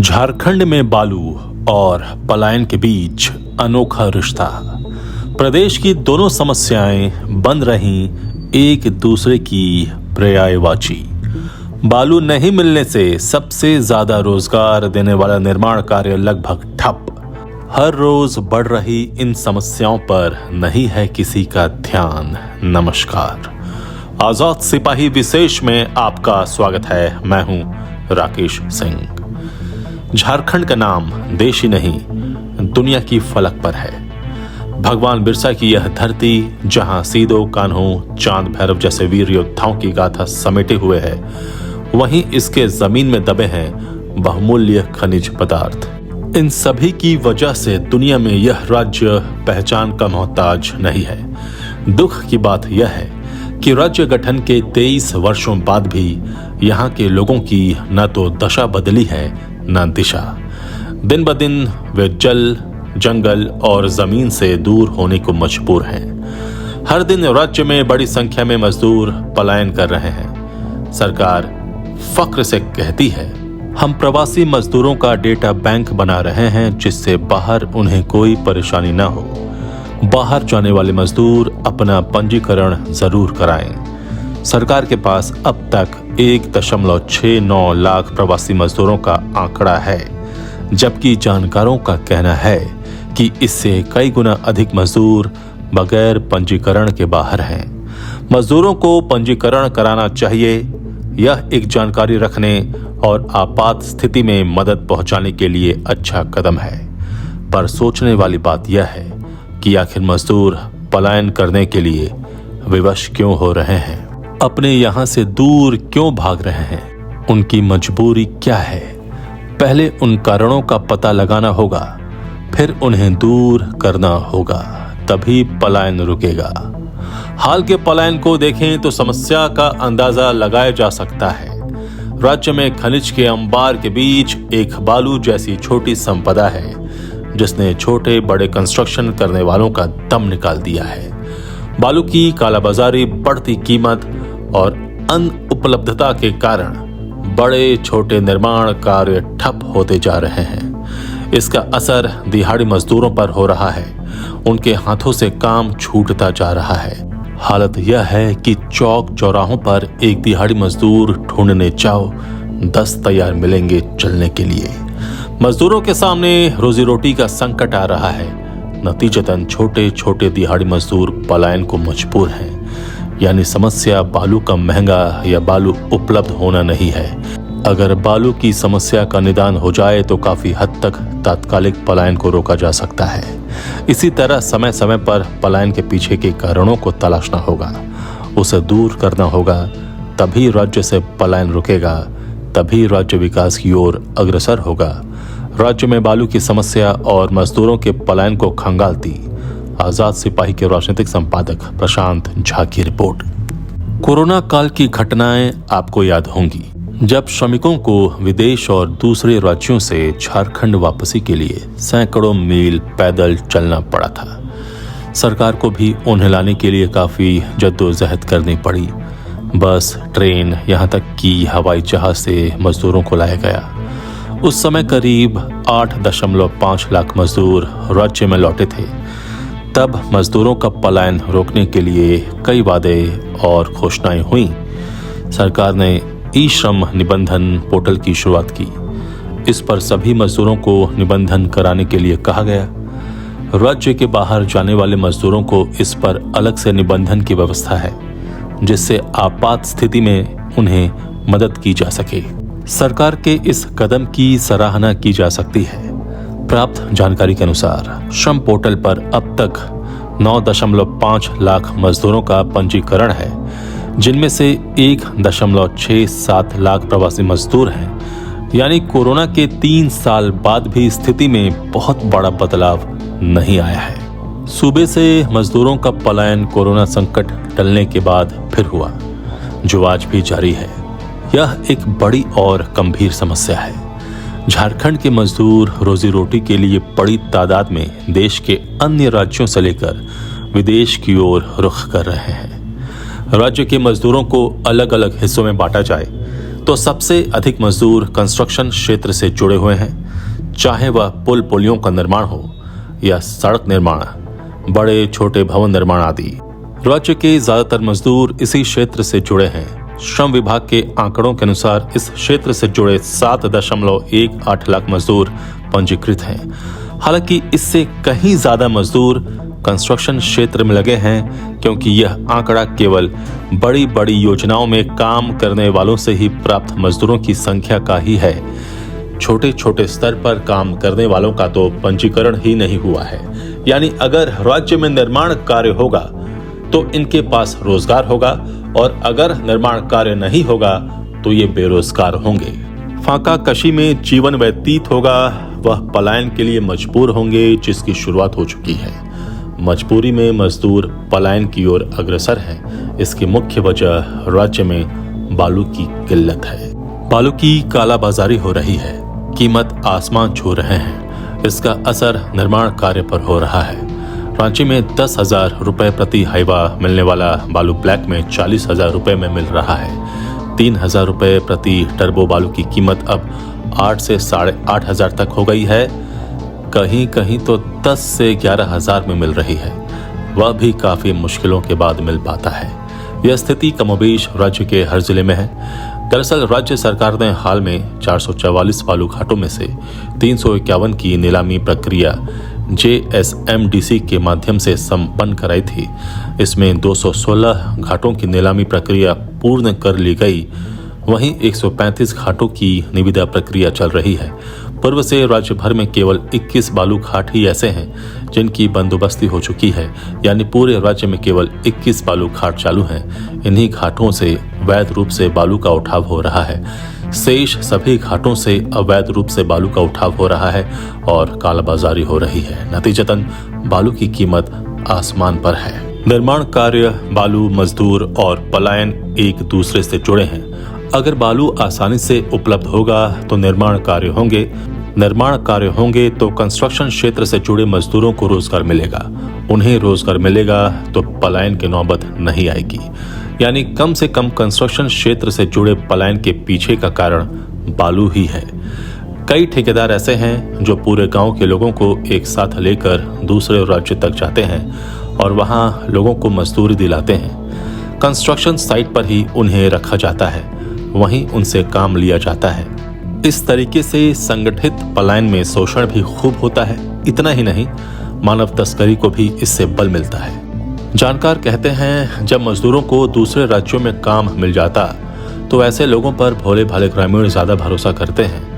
झारखंड में बालू और पलायन के बीच अनोखा रिश्ता। प्रदेश की दोनों समस्याएं बन रहीं एक दूसरे की पर्यायवाची। बालू नहीं मिलने से सबसे ज्यादा रोजगार देने वाला निर्माण कार्य लगभग ठप। हर रोज बढ़ रही इन समस्याओं पर नहीं है किसी का ध्यान। नमस्कार, आजाद सिपाही विशेष में आपका स्वागत है। मैं हूं राकेश सिंह। झारखंड का नाम देश ही नहीं दुनिया की फलक पर है। भगवान बिरसा की यह धरती जहां सीदो कान्हो चांद भैरव जैसे वीर योद्धाओं की गाथा समेटे हुए है, वहीं इसके जमीन में दबे हैं बहुमूल्य खनिज पदार्थ। इन सभी की वजह से दुनिया में यह राज्य पहचान का मोहताज नहीं है। दुख की बात यह है कि राज्य गठन के 23 वर्षों बाद भी यहाँ के लोगों की न तो दशा बदली है न दिशा। दिन ब दिन वे जल, जंगल और जमीन से दूर होने को मजबूर हैं। हर दिन राज्य में बड़ी संख्या में मजदूर पलायन कर रहे हैं। सरकार फक्र से कहती है, हम प्रवासी मजदूरों का डेटा बैंक बना रहे हैं जिससे बाहर उन्हें कोई परेशानी न हो। बाहर जाने वाले मजदूर अपना पंजीकरण जरूर कराएं। सरकार के पास अब तक 1.69 लाख प्रवासी मजदूरों का आंकड़ा है, जबकि जानकारों का कहना है कि इससे कई गुना अधिक मजदूर बगैर पंजीकरण के बाहर हैं। मजदूरों को पंजीकरण कराना चाहिए। यह एक जानकारी रखने और आपात स्थिति में मदद पहुंचाने के लिए अच्छा कदम है। पर सोचने वाली बात यह है कि आखिर मजदूर पलायन करने के लिए विवश क्यों हो रहे हैं, अपने यहाँ से दूर क्यों भाग रहे हैं, उनकी मजबूरी क्या है। पहले उन कारणों का पता लगाना होगा, फिर उन्हें दूर करना होगा, तभी पलायन रुकेगा। हाल के पलायन को देखें तो समस्या का अंदाजा लगाया जा सकता है। राज्य में खनिज के अंबार के बीच एक बालू जैसी छोटी संपदा है जिसने छोटे बड़े कंस्ट्रक्शन करने वालों का दम निकाल दिया है। बालू की कालाबाजारी, बढ़ती कीमत और अनुपलब्धता के कारण बड़े छोटे निर्माण कार्य ठप होते जा रहे हैं। इसका असर दिहाड़ी मजदूरों पर हो रहा है। उनके हाथों से काम छूटता जा रहा है। हालत यह है कि चौक चौराहों पर एक दिहाड़ी मजदूर ढूंढने जाओ, 10 तैयार मिलेंगे चलने के लिए। मजदूरों के सामने रोजी रोटी का संकट आ रहा है। नतीजतन छोटे छोटे दिहाड़ी मजदूर पलायन को मजबूर हैं। यानी समस्या बालू का महंगा या बालू उपलब्ध होना नहीं है। अगर बालू की समस्या का निदान हो जाए तो काफी हद तक तात्कालिक पलायन को रोका जा सकता है। इसी तरह समय समय पर पलायन के पीछे के कारणों को तलाशना होगा, उसे दूर करना होगा, तभी राज्य से पलायन रुकेगा, तभी राज्य विकास की ओर अग्रसर होगा। राज्य में बालू की समस्या और मजदूरों के पलायन को खंगालती आजाद सिपाही के राजनीतिक संपादक प्रशांत झा की रिपोर्ट। कोरोना काल की घटनाएं आपको याद होंगी, जब श्रमिकों को विदेश और दूसरे राज्यों से झारखंड वापसी के लिए सैकड़ों मील पैदल चलना पड़ा था। सरकार को भी उन्हें लाने के लिए काफी जद्दोजहद करनी पड़ी। बस, ट्रेन, यहाँ तक कि हवाई जहाज से मजदूरों को लाया गया। उस समय करीब 8.5 लाख मजदूर राज्य में लौटे थे। तब मजदूरों का पलायन रोकने के लिए कई वादे और घोषणाएं हुई। सरकार ने ई-श्रम निबंधन पोर्टल की शुरुआत की। इस पर सभी मजदूरों को निबंधन कराने के लिए कहा गया। राज्य के बाहर जाने वाले मजदूरों को इस पर अलग से निबंधन की व्यवस्था है, जिससे आपात स्थिति में उन्हें मदद की जा सके। सरकार के इस कदम की सराहना की जा सकती है। प्राप्त जानकारी के अनुसार श्रम पोर्टल पर अब तक 9.5 लाख मजदूरों का पंजीकरण है, जिनमें से 1.67 लाख प्रवासी मजदूर हैं। यानी कोरोना के 3 साल बाद भी स्थिति में बहुत बड़ा बदलाव नहीं आया है। सूबे से मजदूरों का पलायन कोरोना संकट टलने के बाद फिर हुआ, जो आज भी जारी है। यह एक बड़ी और गंभीर समस्या है। झारखंड के मजदूर रोजी रोटी के लिए बड़ी तादाद में देश के अन्य राज्यों से लेकर विदेश की ओर रुख कर रहे हैं। राज्य के मजदूरों को अलग अलग हिस्सों में बांटा जाए तो सबसे अधिक मजदूर कंस्ट्रक्शन क्षेत्र से जुड़े हुए हैं, चाहे वह पुल पुलियों का निर्माण हो या सड़क निर्माण, बड़े छोटे भवन निर्माण आदि। राज्य के ज्यादातर मजदूर इसी क्षेत्र से जुड़े हैं। श्रम विभाग के आंकड़ों के अनुसार इस क्षेत्र से जुड़े 7.18 लाख मजदूर पंजीकृत हैं। हालांकि इससे कहीं ज्यादा मजदूर कंस्ट्रक्शन क्षेत्र में लगे हैं, क्योंकि यह आंकड़ा केवल बड़ी बड़ी योजनाओं में काम करने वालों से ही प्राप्त मजदूरों की संख्या का ही है। छोटे छोटे स्तर पर काम करने वालों का तो पंजीकरण ही नहीं हुआ है। यानी अगर राज्य में निर्माण कार्य होगा तो इनके पास रोजगार होगा, और अगर निर्माण कार्य नहीं होगा तो ये बेरोजगार होंगे। फाका कशी में जीवन व्यतीत होगा, वह पलायन के लिए मजबूर होंगे, जिसकी शुरुआत हो चुकी है। मजबूरी में मजदूर पलायन की ओर अग्रसर हैं। इसकी मुख्य वजह राज्य में बालू की किल्लत है। बालू की कालाबाजारी हो रही है, कीमत आसमान छू रहे हैं। इसका असर निर्माण कार्य पर हो रहा है। रांची में 10,000 रुपए प्रति हाइवा मिलने वाला बालू ब्लैक में 40,000 रुपए में मिल रहा है। 3,000 रुपए प्रति टर्बो बालू की कीमत अब 8 से 8,500 तक हो गई है। कहीं कहीं तो 10 से 11,000 में मिल रही है, वह भी काफी मुश्किलों के बाद मिल पाता है। यह स्थिति कमोबेश राज्य के हर जिले में है। दरअसल राज्य सरकार ने हाल में 444 बालू घाटों में से 351 की नीलामी प्रक्रिया JSMDC के माध्यम से संपन्न कराई थी। इसमें 216 घाटों की नीलामी प्रक्रिया पूर्ण कर ली गई। वहीं 135 घाटों की निविदा प्रक्रिया चल रही है। पूर्व से राज्य भर में केवल 21 बालू घाट ही ऐसे हैं जिनकी बंदोबस्ती हो चुकी है। यानी पूरे राज्य में केवल 21 बालू घाट चालू हैं। इन्हीं घाटों से वैध रूप से बालू का उठाव हो रहा है। शेष सभी घाटों से अवैध रूप से बालू का उठाव हो रहा है और कालाबाजारी हो रही है। नतीजतन बालू की कीमत आसमान पर है। निर्माण कार्य, बालू, मजदूर और पलायन एक दूसरे से जुड़े हैं। अगर बालू आसानी से उपलब्ध होगा तो निर्माण कार्य होंगे तो कंस्ट्रक्शन क्षेत्र से जुड़े मजदूरों को रोजगार मिलेगा। उन्हें रोजगार मिलेगा तो पलायन की नौबत नहीं आएगी। यानी कम से कम कंस्ट्रक्शन क्षेत्र से जुड़े पलायन के पीछे का कारण बालू ही है। कई ठेकेदार ऐसे हैं जो पूरे गांव के लोगों को एक साथ लेकर दूसरे राज्य तक जाते हैं और वहां लोगों को मजदूरी दिलाते हैं। कंस्ट्रक्शन साइट पर ही उन्हें रखा जाता है, वहीं उनसे काम लिया जाता है। इस तरीके से संगठित पलायन में शोषण भी खूब होता है। इतना ही नहीं, मानव तस्करी को भी इससे बल मिलता है। जानकार कहते हैं, जब मजदूरों को दूसरे राज्यों में काम मिल जाता तो ऐसे लोगों पर भोले भाले ग्रामीण ज्यादा भरोसा करते हैं।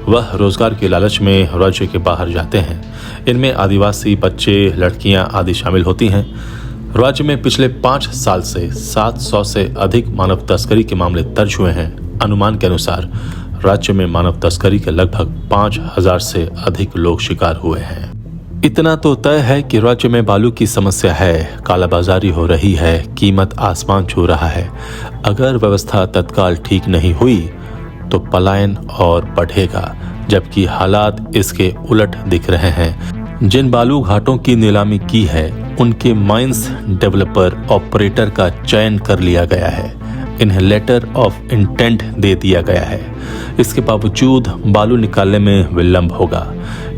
वह रोजगार के लालच में राज्य के बाहर जाते हैं। इनमें आदिवासी बच्चे, लड़कियां आदि शामिल होती हैं। राज्य में पिछले 5 साल से 700 से अधिक मानव तस्करी के मामले दर्ज हुए हैं। अनुमान के अनुसार राज्य में मानव तस्करी के लगभग 5,000 से अधिक लोग शिकार हुए हैं। इतना तो तय है कि राज्य में बालू की समस्या है, कालाबाजारी हो रही है, कीमत आसमान छू रहा है। अगर व्यवस्था तत्काल ठीक नहीं हुई तो पलायन और बढ़ेगा, जबकि हालात इसके उलट दिख रहे हैं। जिन बालू घाटों की नीलामी की है उनके माइंस डेवलपर ऑपरेटर का चयन कर लिया गया है। इन्हें लेटर ऑफ इंटेंट दे दिया गया है। इसके बावजूद बालू निकालने में विलंब होगा।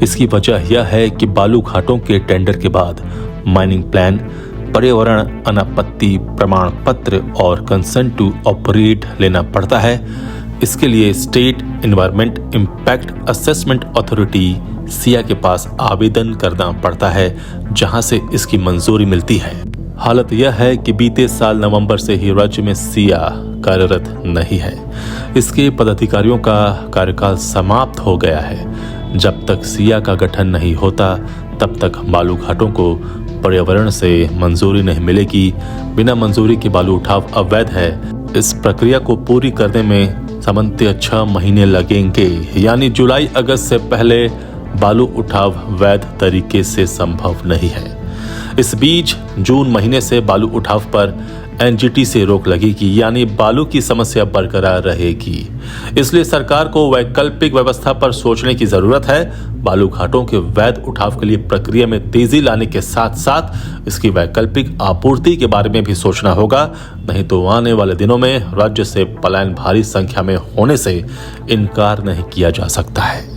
इसकी वजह यह है कि बालू घाटों के टेंडर के बाद माइनिंग प्लान, पर्यावरण अनापत्ति प्रमाण पत्र और कंसेंट टू ऑपरेट लेना पड़ता है। इसके लिए state environment impact assessment authority Siya के पास आवेदन करना पड़ता है, जहां से इसकी मंजूरी मिलती है। हालत यह है कि बीते साल नवंबर से ही राज्य में सिया कार्यरत नहीं है। इसके पदाधिकारियों का कार्यकाल समाप्त हो गया है। जब तक सिया का गठन नहीं होता तब तक बालू घाटों को पर्यावरण से मंजूरी नहीं मिलेगी। बिना मंजूरी के बालू उठाव अवैध है। इस प्रक्रिया को पूरी करने में सामान्य 6 महीने लगेंगे। यानी जुलाई अगस्त से पहले बालू उठाव वैध तरीके से संभव नहीं है। इस बीच जून महीने से बालू उठाव पर एनजीटी से रोक लगेगी, यानी बालू की समस्या बरकरार रहेगी। इसलिए सरकार को वैकल्पिक व्यवस्था पर सोचने की जरूरत है। बालू घाटों के वैध उठाव के लिए प्रक्रिया में तेजी लाने के साथ साथ इसकी वैकल्पिक आपूर्ति के बारे में भी सोचना होगा, नहीं तो आने वाले दिनों में राज्य से पलायन भारी संख्या में होने से इनकार नहीं किया जा सकता है।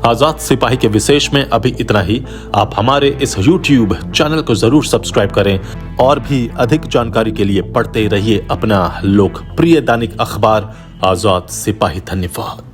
आजाद सिपाही के विशेष में अभी इतना ही। आप हमारे इस YouTube चैनल को जरूर सब्सक्राइब करें और भी अधिक जानकारी के लिए पढ़ते रहिए अपना लोकप्रिय दैनिक अखबार आजाद सिपाही। धन्यवाद।